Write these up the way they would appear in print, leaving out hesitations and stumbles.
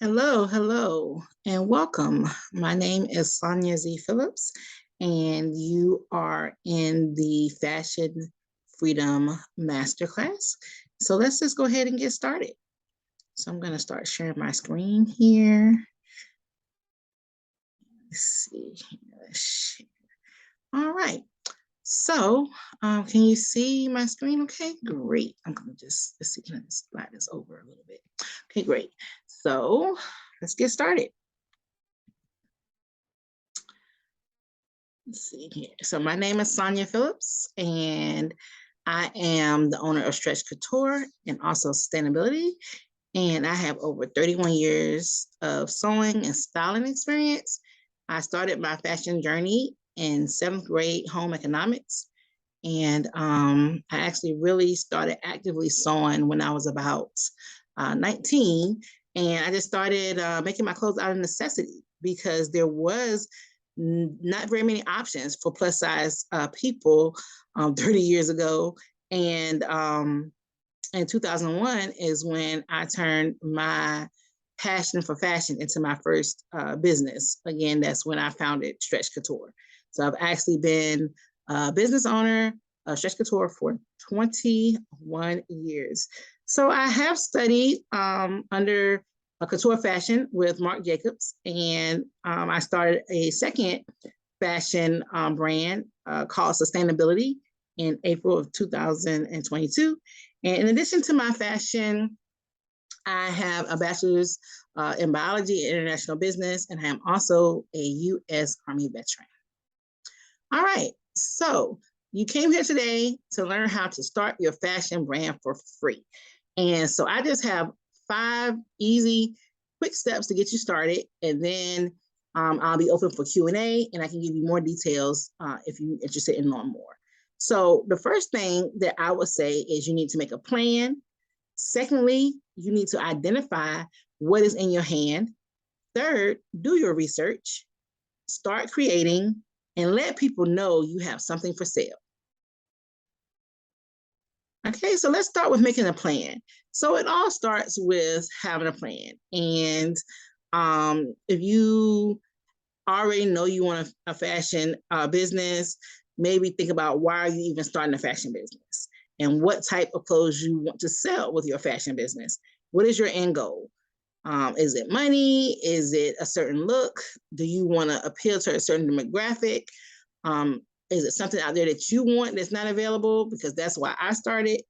Hello, hello, and welcome. My name is Sonya Z Phillips, and you are in the Fashion Freedom Masterclass. So let's just go ahead and get started. So I'm going to start sharing my screen here. Let's see. Let's share. All right. So can you see my screen okay? Great. I'm going to just, let's see, can I just slide this over a little bit? Okay, great. So let's get started. Let's see here. So my name is Sonya Phillips, and I am the owner of Stretch Couture and also sustainability. And I have over 31 years of sewing and styling experience. I started my fashion journey in 7th grade home economics. And I actually really started actively sewing when I was about 19. And I just started making my clothes out of necessity because there was not very many options for plus size people 30 years ago. And in 2001 is when I turned my passion for fashion into my first business. Again, that's when I founded Stretch Couture. So I've actually been a business owner of Stretch Couture for 21 years. So I have studied under couture fashion with Marc Jacobs, and I started a second fashion brand called Sustainability in April of 2022. And in addition to my fashion, I have a bachelor's in biology and international business, and I am also a U.S. Army veteran. All right, so you came here today to learn how to start your fashion brand for free. And so I just have 5 easy, quick steps to get you started, and then I'll be open for Q&A, and I can give you more details if you're interested in knowing more. So the first thing that I would say is you need to make a plan. Secondly, you need to identify what is in your hand. Third, do your research, start creating, and let people know you have something for sale. Okay, so let's start with making a plan. So it all starts with having a plan. And if you already know you want a fashion business, maybe think about why are you even starting a fashion business and what type of clothes you want to sell with your fashion business. What is your end goal? Is it money? Is it a certain look? Do you want to appeal to a certain demographic? Is it something out there that you want that's not available? Because that's why I started.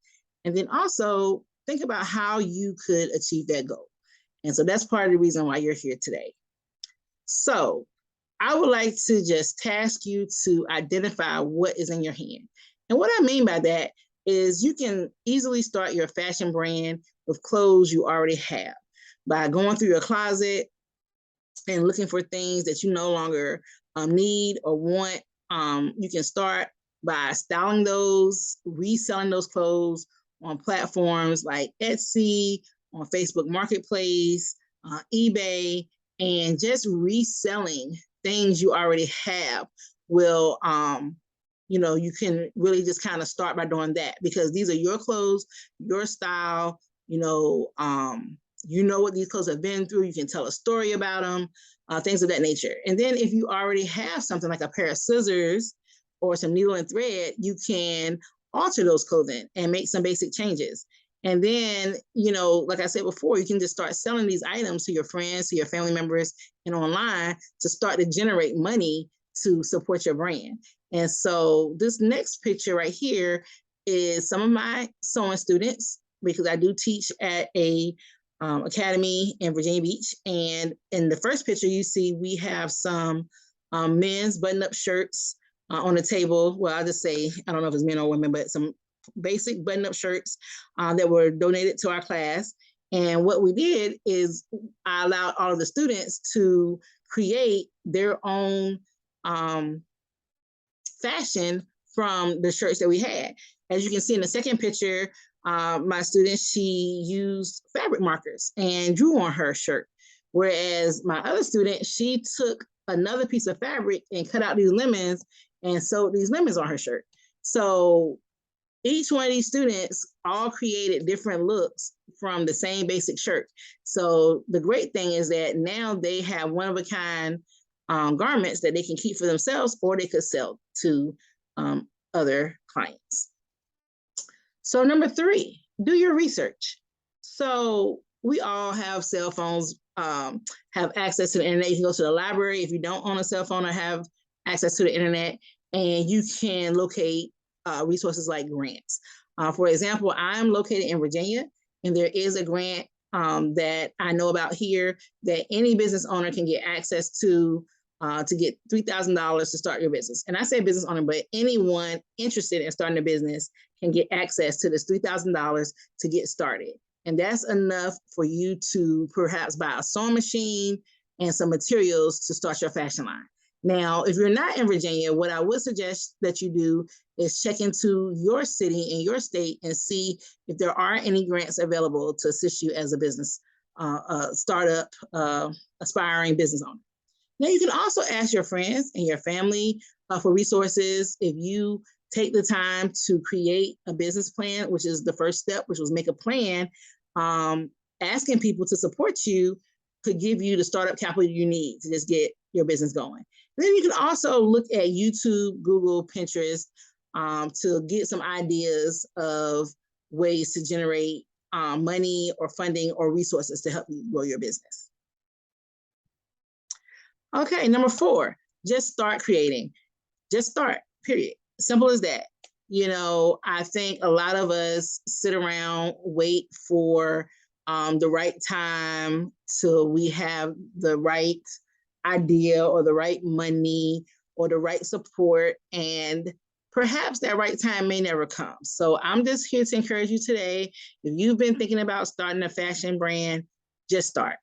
And then also think about how you could achieve that goal. And so that's part of the reason why you're here today. So I would like to just task you to identify what is in your hand. And what I mean by that is you can easily start your fashion brand with clothes you already have by going through your closet and looking for things that you no longer need or want. You can start by styling those, reselling those clothes on platforms like Etsy, on Facebook Marketplace, eBay, and just reselling things you already have will, you can really just kind of start by doing that because these are your clothes, your style, you know what these clothes have been through. You can tell a story about them, things of that nature. And then if you already have something like a pair of scissors or some needle and thread, you can alter those clothing and make some basic changes. And then, like I said before, you can just start selling these items to your friends, to your family members, and online to start to generate money to support your brand. And so this next picture right here is some of my sewing students, because I do teach at a academy in Virginia Beach. And in the first picture, you see we have some men's button-up shirts on the table. Well, I'll just say, I don't know if it's men or women, but some basic button-up shirts that were donated to our class. And what we did is I allowed all of the students to create their own fashion from the shirts that we had. As you can see in the second picture, my student, she used fabric markers and drew on her shirt. Whereas my other student, she took another piece of fabric and cut out these lemons and sewed these lemons on her shirt. So each one of these students all created different looks from the same basic shirt. So the great thing is that now they have one-of-a-kind garments that they can keep for themselves, or they could sell to other clients. So number 3, do your research. So we all have cell phones, have access to the internet. You can go to the library if you don't own a cell phone or have access to the internet, and you can locate resources like grants. For example, I'm located in Virginia, and there is a grant that I know about here that any business owner can get access to get $3,000 to start your business. And I say business owner, but anyone interested in starting a business can get access to this $3,000 to get started. And that's enough for you to perhaps buy a sewing machine and some materials to start your fashion line. Now, if you're not in Virginia, what I would suggest that you do is check into your city and your state and see if there are any grants available to assist you as a business startup, aspiring business owner. Now, you can also ask your friends and your family for resources. If you take the time to create a business plan, which is the first step, which was make a plan, asking people to support you could give you the startup capital you need to just get your business going. And then you can also look at YouTube, Google, Pinterest to get some ideas of ways to generate money or funding or resources to help you grow your business. Okay, number 4, just start creating. Just start, period. Simple as that. You know, I think a lot of us sit around, wait for the right time till we have the right idea or the right money or the right support, and perhaps that right time may never come. So I'm just here to encourage you today. If you've been thinking about starting a fashion brand, just start.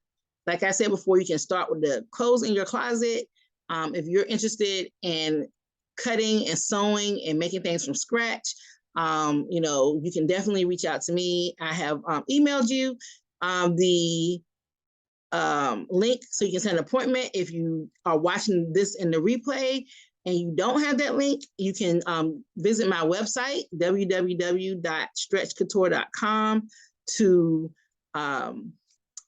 Like I said before, you can start with the clothes in your closet. If you're interested in cutting and sewing and making things from scratch, you know, you can definitely reach out to me. I have emailed you the link so you can set an appointment. If you are watching this in the replay and you don't have that link, you can visit my website, www.stretchcouture.com, to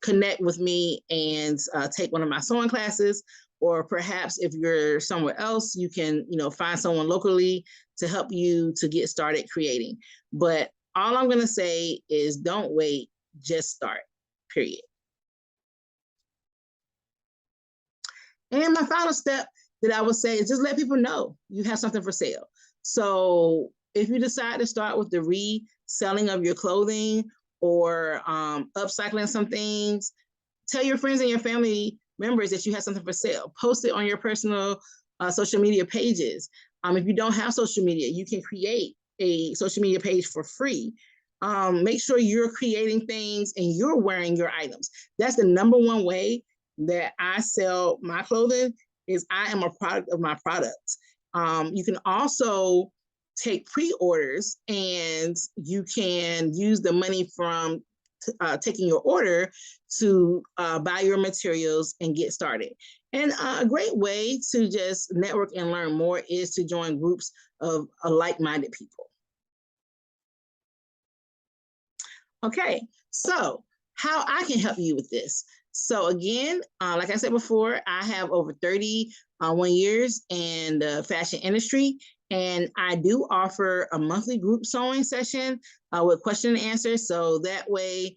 connect with me and take one of my sewing classes. Or perhaps if you're somewhere else, you can, you know, find someone locally to help you to get started creating. But all I'm going to say is don't wait, just start, period. And my final step that I would say is just let people know you have something for sale. So if you decide to start with the reselling of your clothing or upcycling some things, tell your friends and your family members that you have something for sale. Post it on your personal social media pages. If you don't have social media, you can create a social media page for free. Make sure you're creating things and you're wearing your items. That's the number one way that I sell my clothing, is I am a product of my products. You can also take pre-orders, and you can use the money from taking your order to buy your materials and get started. And a great way to just network and learn more is to join groups of like-minded people. Okay, so how I can help you with this. So again, like I said before, I have over 31 years in the fashion industry, and I do offer a monthly group sewing session with question and answer. So that way,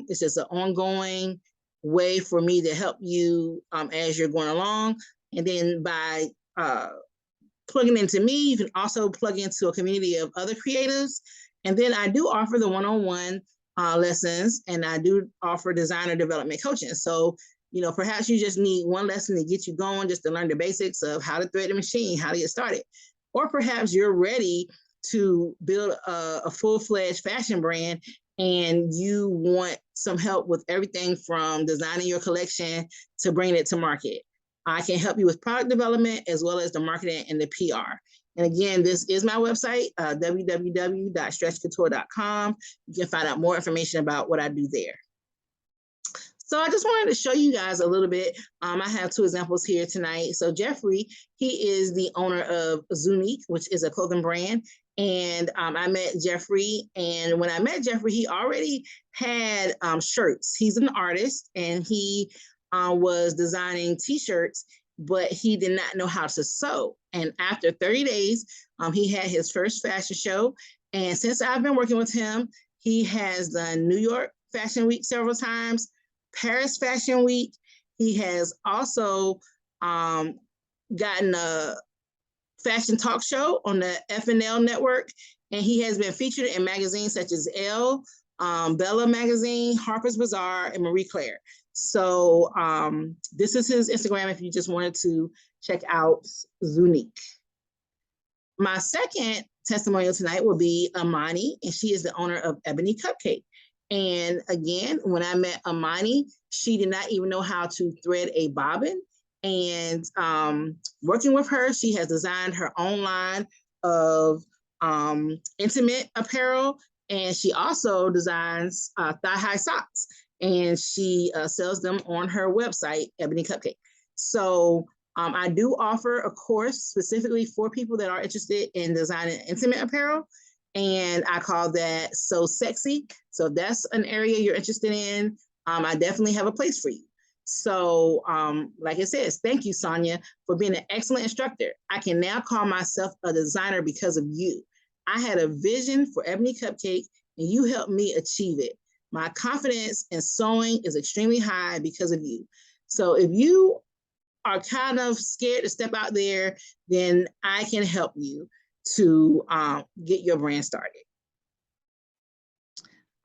it's just an ongoing way for me to help you as you're going along. And then by plugging into me, you can also plug into a community of other creatives. And then I do offer the one-on-one lessons, and I do offer designer development coaching. So, you know, perhaps you just need one lesson to get you going, just to learn the basics of how to thread the machine, how to get started. Or perhaps you're ready to build a full-fledged fashion brand, and you want some help with everything from designing your collection to bringing it to market. I can help you with product development as well as the marketing and the PR. And again, this is my website, www.stretchcouture.com. You can find out more information about what I do there. So I just wanted to show you guys a little bit. I have 2 examples here tonight. So Jeffrey, he is the owner of Zunique, which is a clothing brand. And I met Jeffrey. And when I met Jeffrey, he already had shirts. He's an artist, and he was designing T-shirts, but he did not know how to sew. And after 30 days, he had his first fashion show. And since I've been working with him, he has done New York Fashion Week several times, Paris Fashion Week. He has also gotten a fashion talk show on the FNL network, and he has been featured in magazines such as Elle, Bella Magazine, Harper's Bazaar, and Marie Claire. So this is his Instagram if you just wanted to check out Zunique. My second testimonial tonight will be Amani, and she is the owner of Ebony Cupcake. And again, when I met Amani, she did not even know how to thread a bobbin. And working with her, she has designed her own line of intimate apparel, and she also designs thigh-high socks, and she sells them on her website, Ebony Cupcake. So I do offer a course specifically for people that are interested in designing intimate apparel, and I call that So Sexy. So if that's an area you're interested in, I definitely have a place for you. So like it says, thank you, Sonya, for being an excellent instructor. I can now call myself a designer because of you. I had a vision for Ebony Cupcake, and you helped me achieve it. My confidence in sewing is extremely high because of you. So if you are kind of scared to step out there, then I can help you to get your brand started.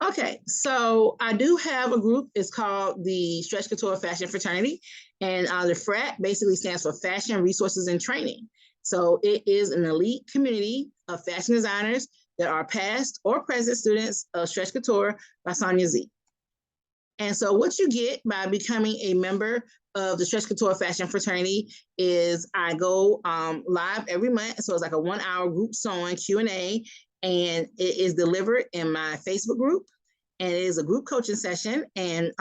Okay, so I do have a group. It's called the Stretch Couture Fashion Fraternity, and the FRAT basically stands for Fashion Resources and Training. So it is an elite community of fashion designers that are past or present students of Stretch Couture by Sonya Z. And so what you get by becoming a member of the Stretch Couture Fashion Fraternity is I go live every month. So it's like a 1-hour group sewing Q&A, and it is delivered in my Facebook group, and it is a group coaching session, and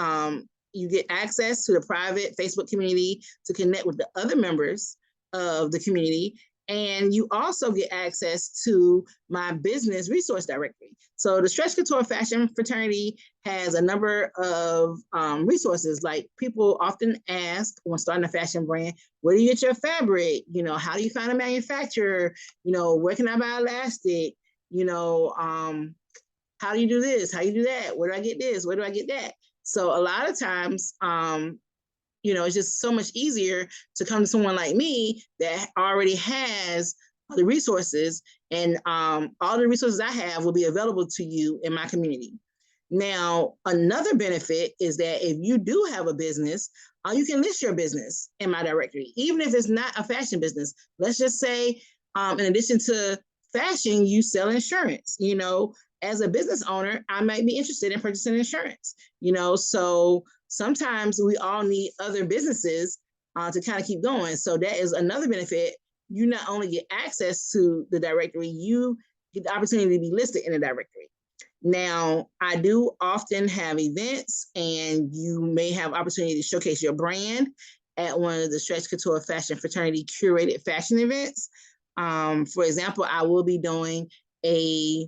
you get access to the private Facebook community to connect with the other members of the community, and you also get access to my business resource directory. So the Stretch Couture Fashion Fraternity has a number of resources. Like, people often ask when starting a fashion brand, where do you get your fabric? You know, how do you find a manufacturer? You know, where can I buy elastic? You know, how do you do this? How do you do that? Where do I get this? Where do I get that? So a lot of times, you know, it's just so much easier to come to someone like me that already has the resources, and all the resources I have will be available to you in my community. Now, another benefit is that if you do have a business, you can list your business in my directory, even if it's not a fashion business. Let's just say, in addition to fashion, you sell insurance. You know, as a business owner, I might be interested in purchasing insurance, you know, so sometimes we all need other businesses to kind of keep going. So that is another benefit. You not only get access to the directory, you get the opportunity to be listed in the directory. Now, I do often have events, and you may have opportunity to showcase your brand at one of the Stretch Couture Fashion Fraternity curated fashion events. For example, I will be doing a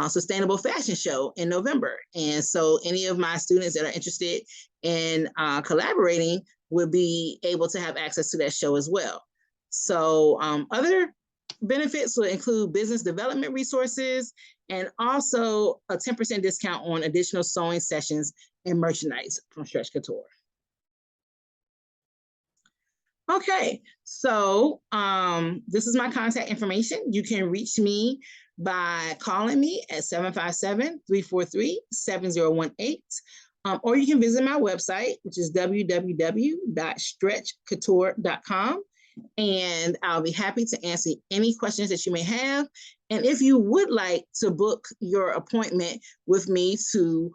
sustainable fashion show in November. And so any of my students that are interested in collaborating will be able to have access to that show as well. So other benefits will include business development resources, and also a 10% discount on additional sewing sessions and merchandise from Stretch Couture. Okay, so this is my contact information. You can reach me by calling me at 757-343-7018, or you can visit my website, which is www.stretchcouture.com, and I'll be happy to answer any questions that you may have. And if you would like to book your appointment with me to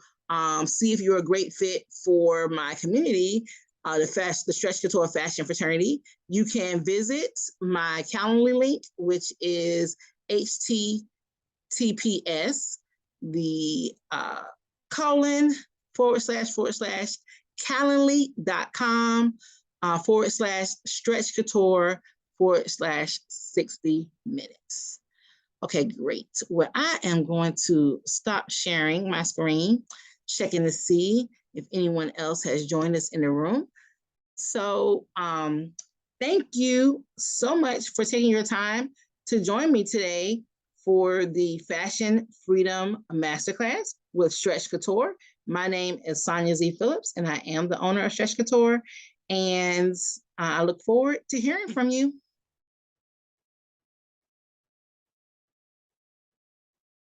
see if you're a great fit for my community, the Stretch Couture Fashion Fraternity, you can visit my Calendly link, which is https //calendly.com/stretch couture/60 minutes. Okay, great. Well, I am going to stop sharing my screen, checking to see if anyone else has joined us in the room. So thank you so much for taking your time to join me today for the Fashion Freedom Masterclass with Stretch Couture. My name is Sonya Z. Phillips, and I am the owner of Stretch Couture. And I look forward to hearing from you.